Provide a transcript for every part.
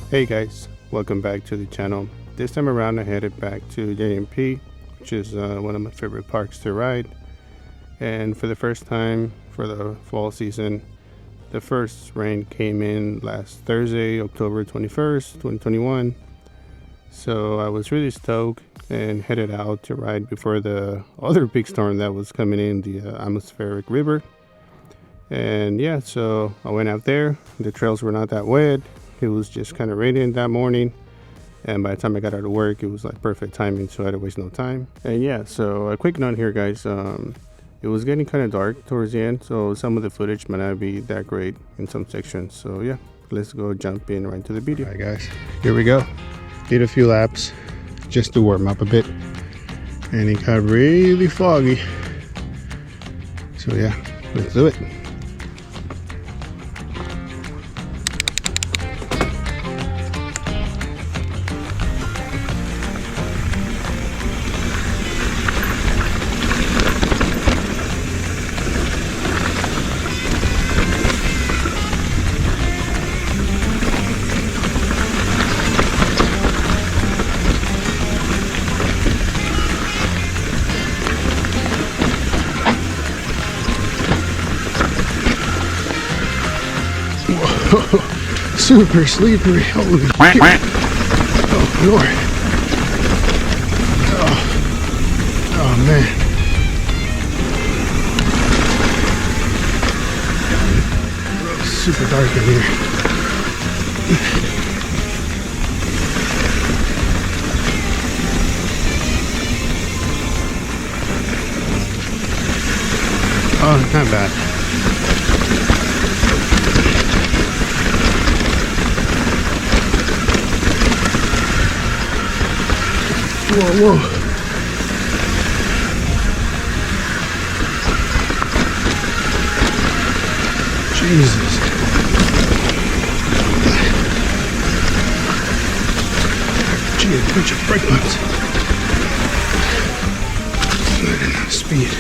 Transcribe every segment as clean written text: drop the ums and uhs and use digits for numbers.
Hey guys, welcome back to the channel. This time around I headed back to JMP, which is one of my favorite parks to ride. And for the first time for the fall season, the first rain came in last Thursday, October 21st, 2021. So I was really stoked and headed out to ride before the other big storm that was coming in, the atmospheric river. And yeah, so I went out there. The trails were not that wet. It was just kind of raining that morning, and by the time I got out of work, it was like perfect timing, so I had to waste no time. And yeah, so a quick note here, guys. It was getting kind of dark towards the end, so some of the footage might not be that great in some sections. So yeah, let's go jump in right into the video. All right, guys, here we go. Did a few laps just to warm up a bit, and it got really foggy. So yeah, let's do it. Super slippery, holy shit. Oh Lord. Oh man. It's super dark in here. Oh, not bad. Whoa. Jesus. Gee, a bunch of brake lights. Not enough speed.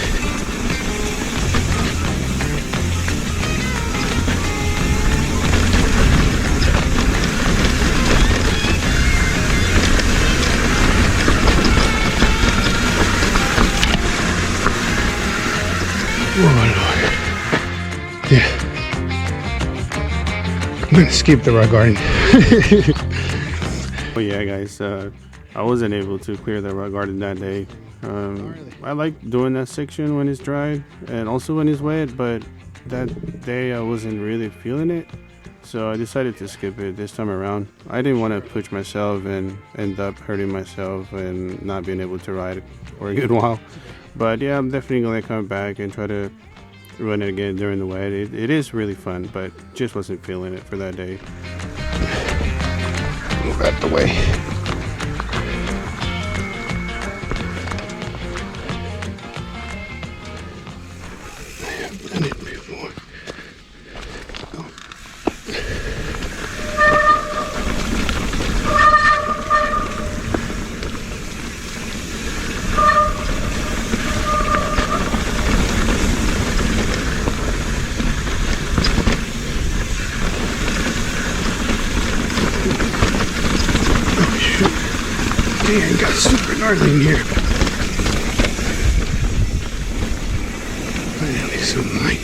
Oh Lord. Yeah. I'm gonna skip the rock garden. Oh yeah, guys. I wasn't able to clear the rock garden that day. I like doing that section when it's dry and also when it's wet, but that day I wasn't really feeling it. So I decided to skip it this time around. I didn't want to push myself and end up hurting myself and not being able to ride for a good while. But yeah, I'm definitely going to come back and try to run it again during the wet. It is really fun, but just wasn't feeling it for that day. Move out the way. I have done it before. Man, got super gnarly in here. Finally, some light.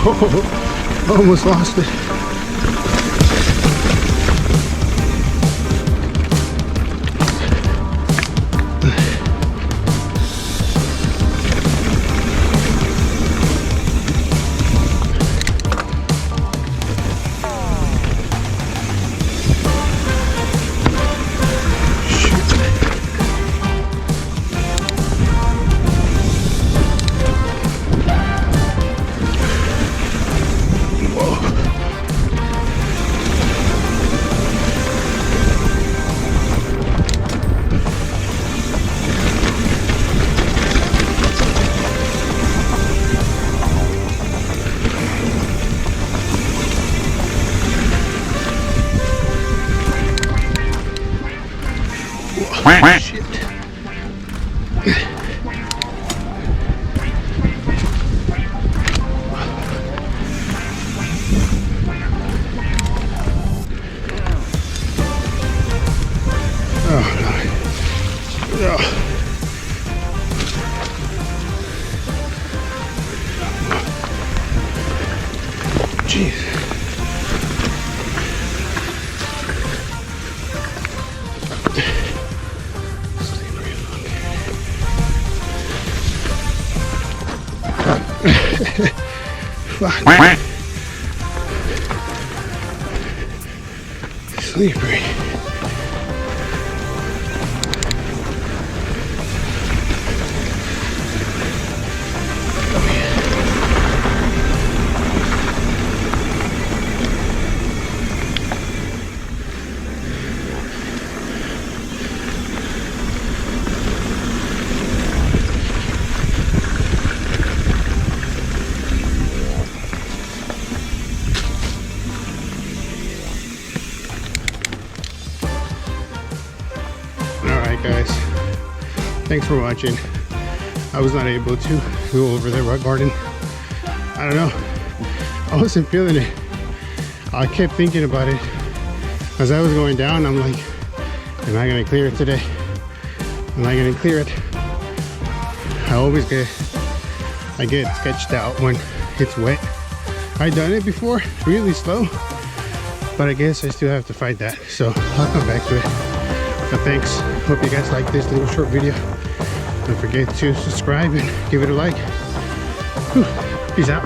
Oh, almost lost it. Jeez. Fuck. Slippery. Alright guys, thanks for watching. I was not able to go over the rock garden. I don't know, I wasn't feeling it. I kept thinking about it as I was going down. I'm like, am I gonna clear it today? Am I gonna clear it? I get sketched out when it's wet. I've done it before, really slow, but I guess I still have to fight that, so I'll come back to it. But thanks, hope you guys like this little short video. Don't forget to subscribe and give it a like. Whew. Peace out.